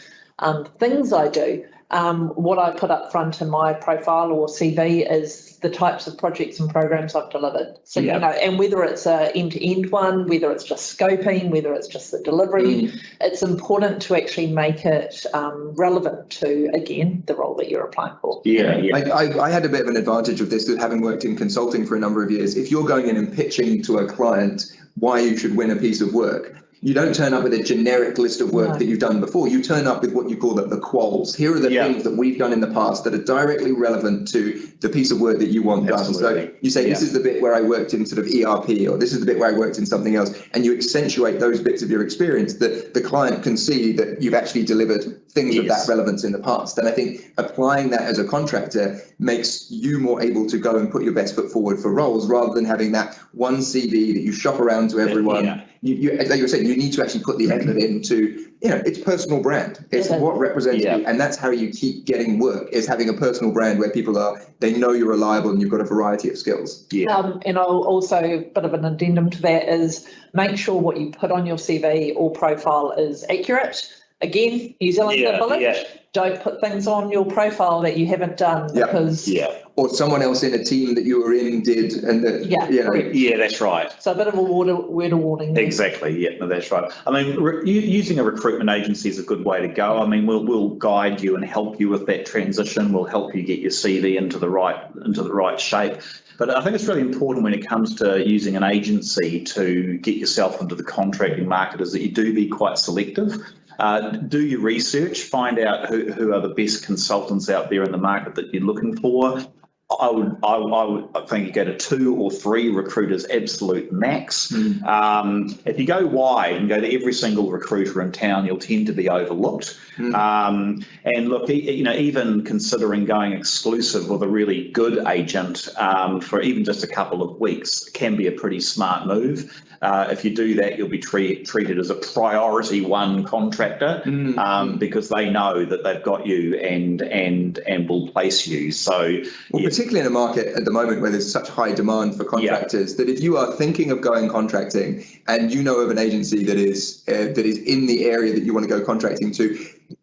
things I do. What I put up front in my profile or CV is the types of projects and programs I've delivered. So, and whether it's a end-to-end one, whether it's just scoping, whether it's just the delivery, it's important to actually make it relevant to, again, the role that you're applying for. I had a bit of an advantage of this, having worked in consulting for a number of years. If you're going in and pitching to a client why you should win a piece of work, you don't turn up with a generic list of work that you've done before. You turn up with what you call the quals. Here are the things that we've done in the past that are directly relevant to the piece of work that you want done. So you say, this is the bit where I worked in sort of ERP, or this is the bit where I worked in something else. And you accentuate those bits of your experience that the client can see that you've actually delivered things of that relevance in the past. And I think applying that as a contractor makes you more able to go and put your best foot forward for roles, rather than having that one CV that you shop around to everyone. You, like you were saying, you need to actually put the effort into, it's personal brand. It's what represents you, and that's how you keep getting work, is having a personal brand where people they know you're reliable and you've got a variety of skills. And I'll also, a bit of an addendum to that is make sure what you put on your CV or profile is accurate. Again, New Zealand village, don't put things on your profile that you haven't done because... Or someone else in a team that you were in did, and that's right. So a bit of a word of warning. Exactly, that's right. I mean, using a recruitment agency is a good way to go. I mean, we'll guide you and help you with that transition. We'll help you get your CV into the right shape. But I think it's really important when it comes to using an agency to get yourself into the contracting market is that you do be quite selective. Do your research, find out who are the best consultants out there in the market that you're looking for. I think you go to 2 or 3 recruiters, absolute max. If you go wide and go to every single recruiter in town, you'll tend to be overlooked. And look, even considering going exclusive with a really good agent for even just a couple of weeks can be a pretty smart move. If you do that, you'll be treated as a priority 1 contractor because they know that they've got you and will place you. So, particularly in a market at the moment where there's such high demand for contractors, that if you are thinking of going contracting and you know of an agency that is in the area that you want to go contracting to,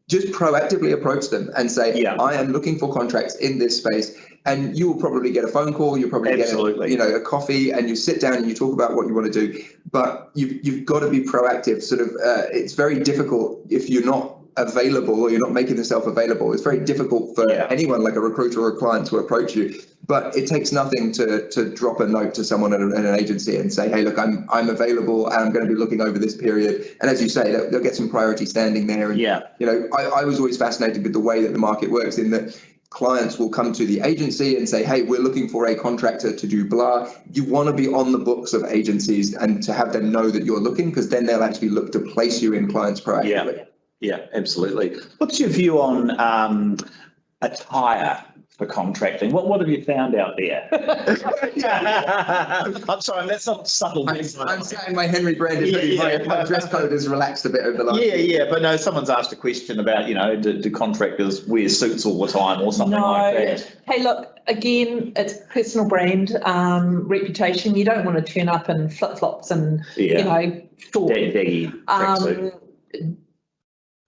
just proactively approach them and say, I am looking for contracts in this space. And you will probably get a phone call, you'll probably get a coffee, and you sit down and you talk about what you want to do. But you've got to be proactive. Sort of, it's very difficult if you're not available or you're not making yourself available. It's very difficult for anyone, like a recruiter or a client, to approach you. But it takes nothing to drop a note to someone at an agency and say, hey, look, I'm available and I'm going to be looking over this period. And as you say, they'll get some priority standing there. And, I was always fascinated with the way that the market works, in that clients will come to the agency and say, hey, we're looking for a contractor to do blah. You want to be on the books of agencies and to have them know that you're looking, because then they'll actually look to place you in clients proactively. Yeah, absolutely. What's your view on attire for contracting? What have you found out there? I'm sorry, that's not subtle. I'm saying my Henry branded hoodie. My dress code has relaxed a bit over the last Yeah, but no, someone's asked a question about, do contractors wear suits all the time or something like that? Hey, look, again, it's personal brand, reputation. You don't want to turn up in flip-flops and, short. Daggy tracksuit.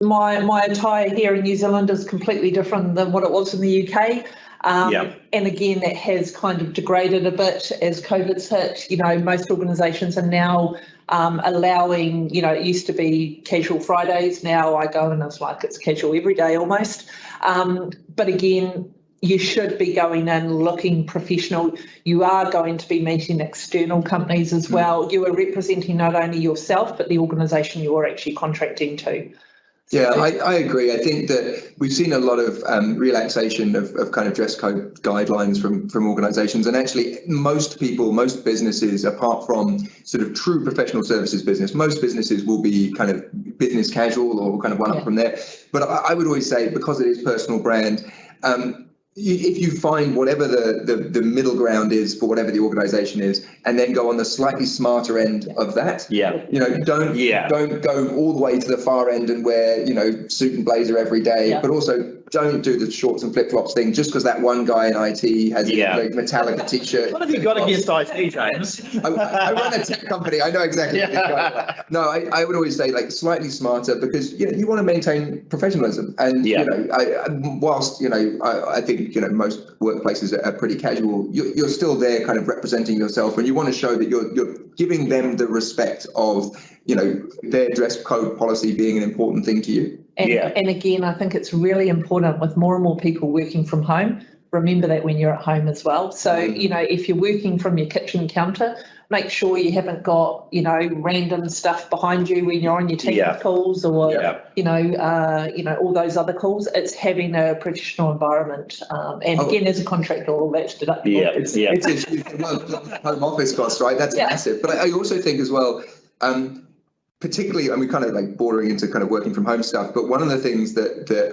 My attire here in New Zealand is completely different than what it was in the UK. And again, that has kind of degraded a bit as COVID's hit. Most organisations are now allowing, it used to be casual Fridays. Now I go and it's casual every day almost. But again, you should be going in looking professional. You are going to be meeting external companies as well. You are representing not only yourself, but the organisation you are actually contracting to. Yeah, I agree. I think that we've seen a lot of relaxation of kind of dress code guidelines from organisations, and actually most businesses, apart from sort of true professional services business, most businesses will be kind of business casual or kind of one up from there. But I would always say, because it is personal brand, if you find whatever the middle ground is for whatever the organisation is, and then go on the slightly smarter end of that, don't go all the way to the far end and wear suit and blazer every day, but also don't do the shorts and flip-flops thing just because that one guy in IT has a Metallica t-shirt. What have you got against IT, James? I run a tech company. I know exactly what you're going like. No, I would always say slightly smarter, because you want to maintain professionalism, and whilst I think most workplaces are pretty casual, you're still there kind of representing yourself, and you want to show that you're giving them the respect of their dress code policy being an important thing to you. And again, I think it's really important with more and more people working from home. Remember that when you're at home as well. So, if you're working from your kitchen counter, make sure you haven't got, random stuff behind you when you're on your team calls or, all those other calls. It's having a professional environment. Again, as a contractor, all that's deductible. It's home office costs, right? That's massive. But I also think as well, particularly, and we kind of bordering into kind of working from home stuff, but one of the things that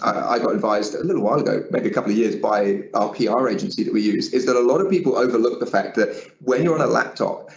I got advised a little while ago, maybe a couple of years, by our PR agency that we use, is that a lot of people overlook the fact that when you're on a laptop,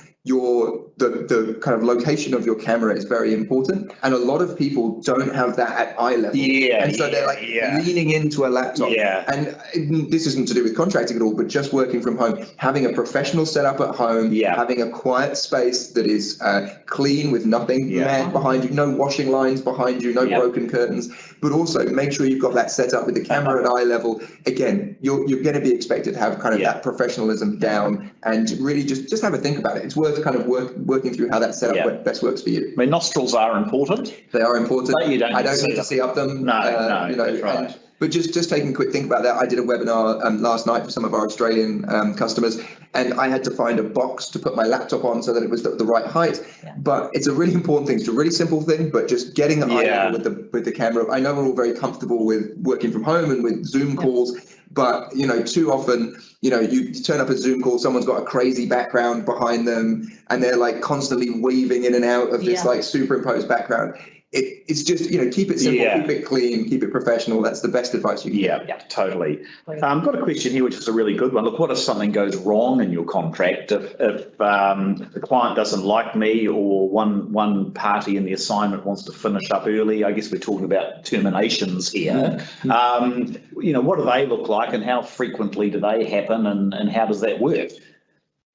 the kind of location of your camera is very important, and a lot of people don't have that at eye level, and so they're leaning into a laptop. And this isn't to do with contracting at all, but just working from home, having a professional setup at home, having a quiet space that is clean with nothing mad behind you, no washing lines behind you, no broken curtains, but also make sure you've got that set up with the camera at eye level. Again, you're going to be expected to have kind of that professionalism down, and really just have a think about it. It's worth kind of working through how that setup best works for you. I mean, nostrils are important. They are important. But you don't I don't need to see up them. No, that's right. But just taking a quick think about that, I did a webinar last night for some of our Australian customers, and I had to find a box to put my laptop on so that it was the right height. But it's a really important thing. It's a really simple thing, but just getting the eye level with the camera. I know we're all very comfortable with working from home and with Zoom calls, but too often, you turn up a Zoom call, someone's got a crazy background behind them, and they're constantly weaving in and out of this superimposed background. It's just, keep it simple, keep it clean, keep it professional. That's the best advice you can get. Yeah, totally. Got a question here, which is a really good one. Look, what if something goes wrong in your contract? If the client doesn't like me, or one party in the assignment wants to finish up early, I guess we're talking about terminations here. What do they look like, and how frequently do they happen, and how does that work?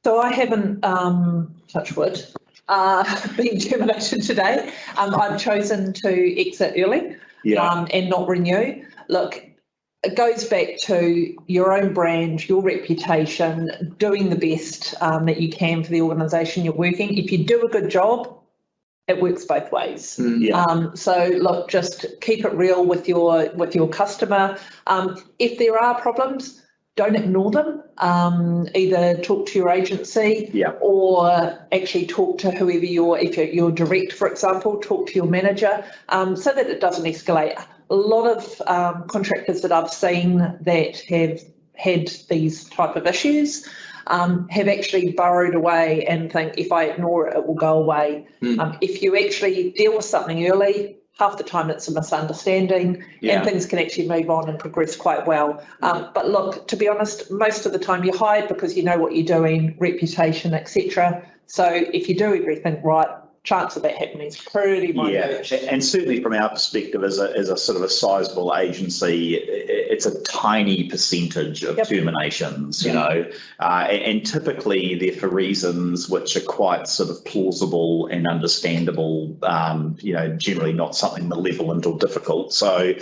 So I haven't, touch wood, being terminated today. I've chosen to exit early and not renew. Look, it goes back to your own brand, your reputation, doing the best that you can for the organisation you're working. If you do a good job, it works both ways. So look, just keep it real with your customer. If there are problems, don't ignore them. Either talk to your agency or actually talk to whoever if you're direct, for example, talk to your manager so that it doesn't escalate. A lot of contractors that I've seen that have had these type of issues have actually burrowed away and think, if I ignore it, it will go away. If you actually deal with something early, half the time it's a misunderstanding, and things can actually move on and progress quite well. But look, to be honest, most of the time you're hired because you know what you're doing, reputation, etc. So if you do everything right, chance of that happening is pretty minute. And certainly from our perspective as a sort of a sizable agency, it's a tiny percentage of terminations, you know, and typically they're for reasons which are quite sort of plausible and understandable, you know, generally not something malevolent or difficult. So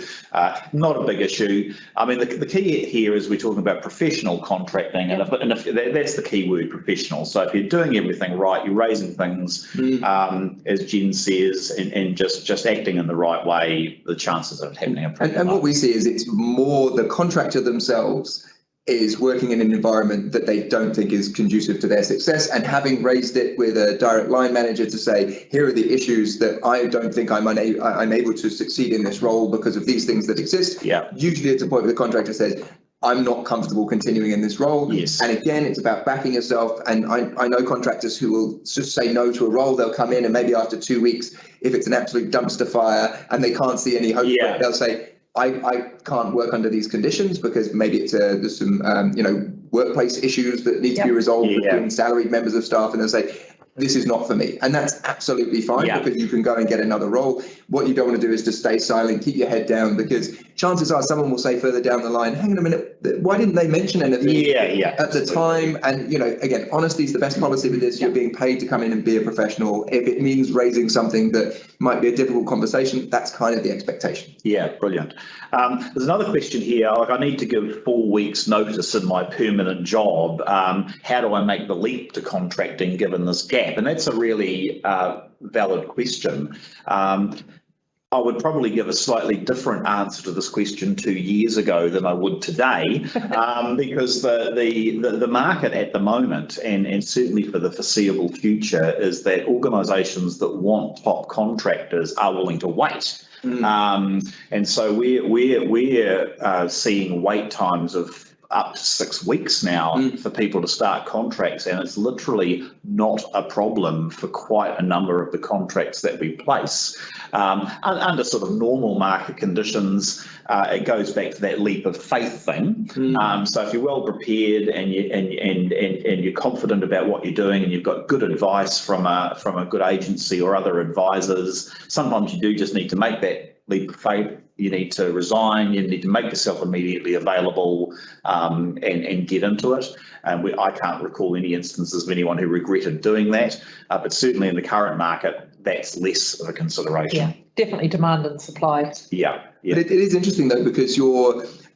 not a big issue. I mean, the key here is we're talking about professional contracting, and if that's the key word, professional. So if you're doing everything right, you're raising things, as Jen says, and just acting in the right way, the chances of it happening are pretty and low. what we see is it's more the contractor themselves is working in an environment that they don't think is conducive to their success, and having raised it with a direct line manager to say, here are the issues that I don't think I'm able to succeed in this role because of these things that exist. Usually it's a point where the contractor says, I'm not comfortable continuing in this role. And again, it's about backing yourself. And I know contractors who will just say no to a role. They'll come in and maybe after 2 weeks, if it's an absolute dumpster fire and they can't see any hope, they'll say, I can't work under these conditions because maybe it's there's some you know, workplace issues that need to be resolved between salaried members of staff, and they'll say, this is not for me. And that's absolutely fine because you can go and get another role. What you don't want to do is to stay silent, keep your head down, because chances are someone will say further down the line, hang on a minute, why didn't they mention anything at the time? And, you know, again, honesty is the best policy with this. You're being paid to come in and be a professional. If it means raising something that might be a difficult conversation, that's kind of the expectation. Yeah, brilliant. There's another question here. Like, I need to give 4 weeks notice in my permanent job. How do I make the leap to contracting given this gap? And that's a really valid question. I would probably give a slightly different answer to this question 2 years ago than I would today, because the market at the moment, and certainly for the foreseeable future, is that organisations that want top contractors are willing to wait. And so we're seeing wait times of up to 6 weeks now for people to start contracts, and it's literally not a problem for quite a number of the contracts that we place. Under sort of normal market conditions, it goes back to that leap of faith thing. So if you're well prepared and you're confident about what you're doing, and you've got good advice from a good agency or other advisors, sometimes you do just need to make that leap of faith. You need to resign, you need to make yourself immediately available, and get into it. And I can't recall any instances of anyone who regretted doing that, but certainly in the current market, that's less of a consideration. Yeah, definitely demand and supply. But it is interesting though, because a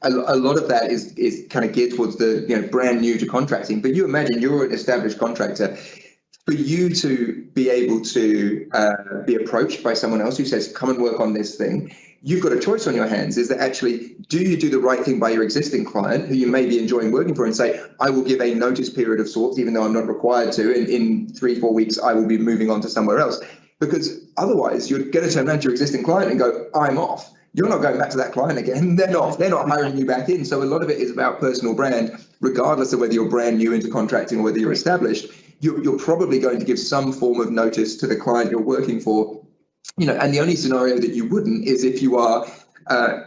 lot of that is kind of geared towards the, you know, brand new to contracting. But you imagine you're an established contractor. For you to be able to be approached by someone else who says, come and work on this thing, you've got a choice on your hands. Is that actually, do you do the right thing by your existing client who you may be enjoying working for and say, I will give a notice period of sorts, even though I'm not required to, and in 3-4 weeks, I will be moving on to somewhere else. Because otherwise you're going to turn around to your existing client and go, I'm off. You're not going back to that client again. They're not hiring you back in. So a lot of it is about personal brand, regardless of whether you're brand new into contracting or whether you're established. You're probably going to give some form of notice to the client you're working for, you know, and the only scenario that you wouldn't is if you are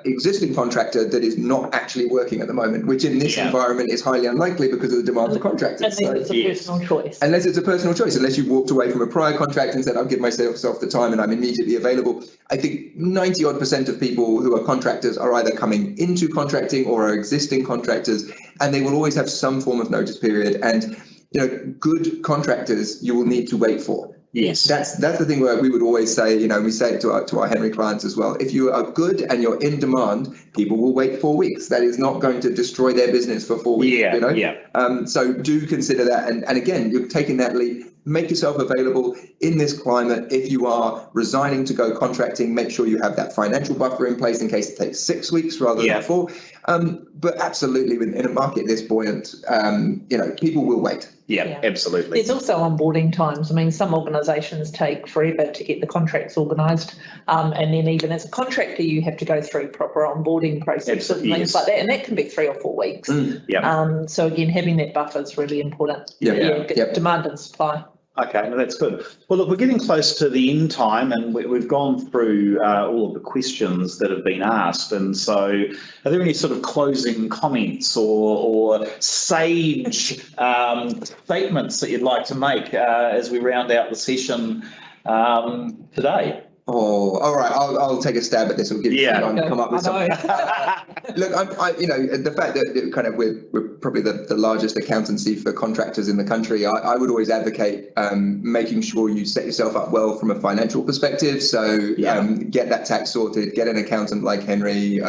existing contractor that is not actually working at the moment, which in this environment is highly unlikely because of the demand for contractors. Unless it's a personal choice. Unless it's a personal choice, unless you walked away from a prior contract and said, I'll give myself the time and I'm immediately available. I think 90% of people who are contractors are either coming into contracting or are existing contractors, and they will always have some form of notice period. And, you know, good contractors you will need to wait for. Yes. That's the thing where we would always say, you know, we say it to our Henry clients as well. If you are good and you're in demand, people will wait 4 weeks. That is not going to destroy their business for 4 weeks. You know? So do consider that. And again, you're taking that leap. Make yourself available in this climate. If you are resigning to go contracting, make sure you have that financial buffer in place in case it takes 6 weeks rather than 4. But absolutely, in a market this buoyant, you know, people will wait. Yeah, absolutely. There's also onboarding times. I mean, some organisations take forever to get the contracts organised, and then even as a contractor, you have to go through proper onboarding processes and things like that, and that can be 3 or 4 weeks. So again, having that buffer is really important. Demand and supply. Okay, no, that's good. Well, look, we're getting close to the end time, and we've gone through all of the questions that have been asked. And so, are there any sort of closing comments or sage statements that you'd like to make as we round out the session today? Oh, all right. I'll take a stab at this. I'll give you some time to come up with something. Look, the fact that kind of we're probably the largest accountancy for contractors in the country. I would always advocate making sure you set yourself up well from a financial perspective. So get that tax sorted, get an accountant like Henry,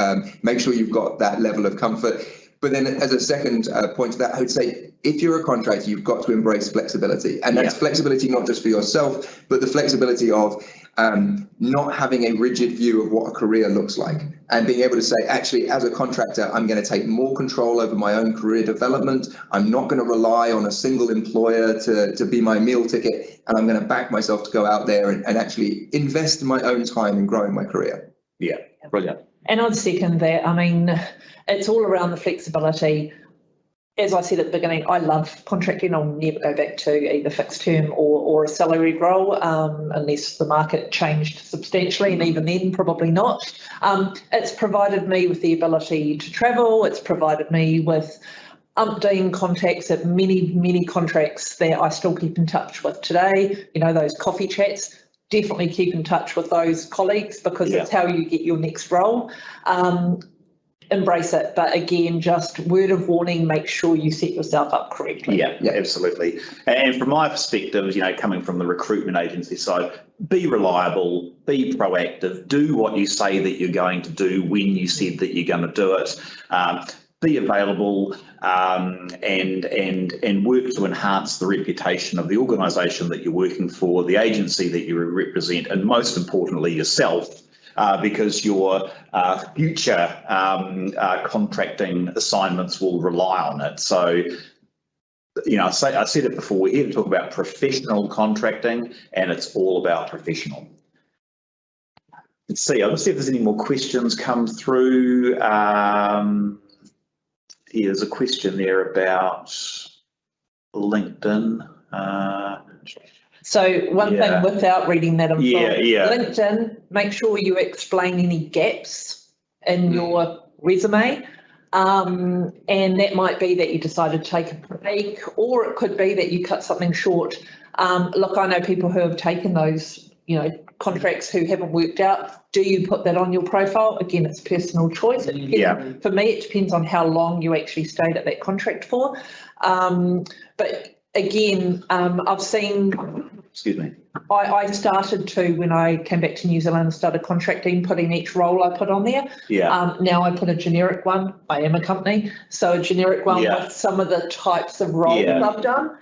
make sure you've got that level of comfort. But then as a second point to that, I would say, if you're a contractor, you've got to embrace flexibility. And that's flexibility not just for yourself, but the flexibility of not having a rigid view of what a career looks like, and being able to say, actually, as a contractor, I'm going to take more control over my own career development. I'm not going to rely on a single employer to be my meal ticket, and I'm going to back myself to go out there and actually invest in my own time in growing my career. Yeah, brilliant. And I'd second that. I mean, it's all around the flexibility. As I said at the beginning, I love contracting. I'll never go back to either fixed term or a salaried role unless the market changed substantially, and even then, probably not. It's provided me with the ability to travel. It's provided me with umpteen contacts at many contracts that I still keep in touch with today. You know, those coffee chats. Definitely keep in touch with those colleagues, because it's how you get your next role. Embrace it, but again, just word of warning, make sure you set yourself up correctly. Yeah, absolutely. And from my perspective, coming from the recruitment agency side, be reliable, be proactive, do what you say that you're going to do when you said that you're going to do it. Be available and work to enhance the reputation of the organisation that you're working for, the agency that you represent, and most importantly yourself, because your future contracting assignments will rely on it. So, I said it before, we're here to talk about professional contracting, and it's all about professional. Let's see, I'll just see if there's any more questions come through. There's a question there about LinkedIn. So one thing without reading that info, LinkedIn, make sure you explain any gaps in your resume. And that might be that you decided to take a break, or it could be that you cut something short. Look, I know people who have taken those, contracts who haven't worked out. Do you put that on your profile? Again, it's personal choice. For me, it depends on how long you actually stayed at that contract for. But again, I've seen. Excuse me. I started to, when I came back to New Zealand and started contracting, putting each role I put on there. Now I put a generic one. I am a company, so a generic one with some of the types of roles I've done.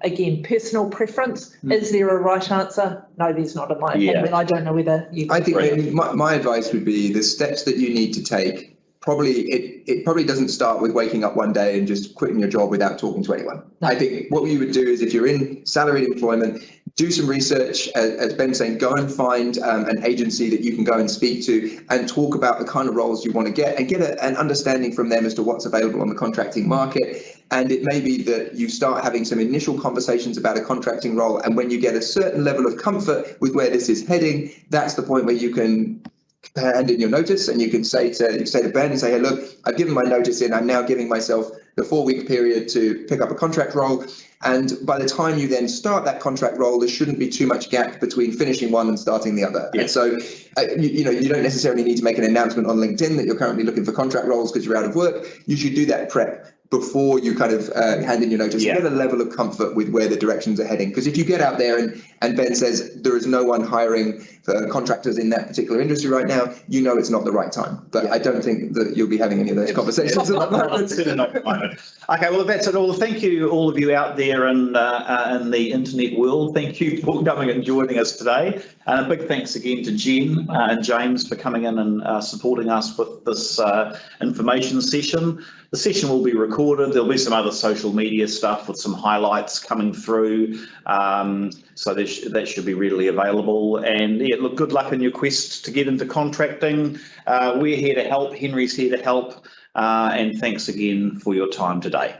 Again, personal preference. Is there a right answer? No, there's not in my opinion. I don't know whether you. I think my advice would be the steps that you need to take. It probably doesn't start with waking up one day and just quitting your job without talking to anyone. No. I think what you would do is, if you're in salaried employment, do some research, as Ben's saying, go and find an agency that you can go and speak to and talk about the kind of roles you want to get, and get an understanding from them as to what's available on the contracting market. And it may be that you start having some initial conversations about a contracting role, and when you get a certain level of comfort with where this is heading, that's the point where you can hand in your notice, and you can say to Ben and say, hey, look, I've given my notice in, I'm now giving myself the 4-week period to pick up a contract role. And by the time you then start that contract role, there shouldn't be too much gap between finishing one and starting the other. And so, you don't necessarily need to make an announcement on LinkedIn that you're currently looking for contract roles because you're out of work. You should do that prep before you kind of hand in your notice. Get a level of comfort with where the directions are heading. Because if you get out there and Ben says there is no one hiring for contractors in that particular industry right now, it's not the right time. But I don't think that you'll be having any of those conversations at the moment. Okay, well, that's it all. Thank you, all of you out there in the internet world. Thank you for coming and joining us today. And a big thanks again to Jen and James for coming in and supporting us with this information session. The session will be recorded. There'll be some other social media stuff with some highlights coming through. So that should be readily available. And look, good luck in your quest to get into contracting. We're here to help. Henry's here to help. And thanks again for your time today.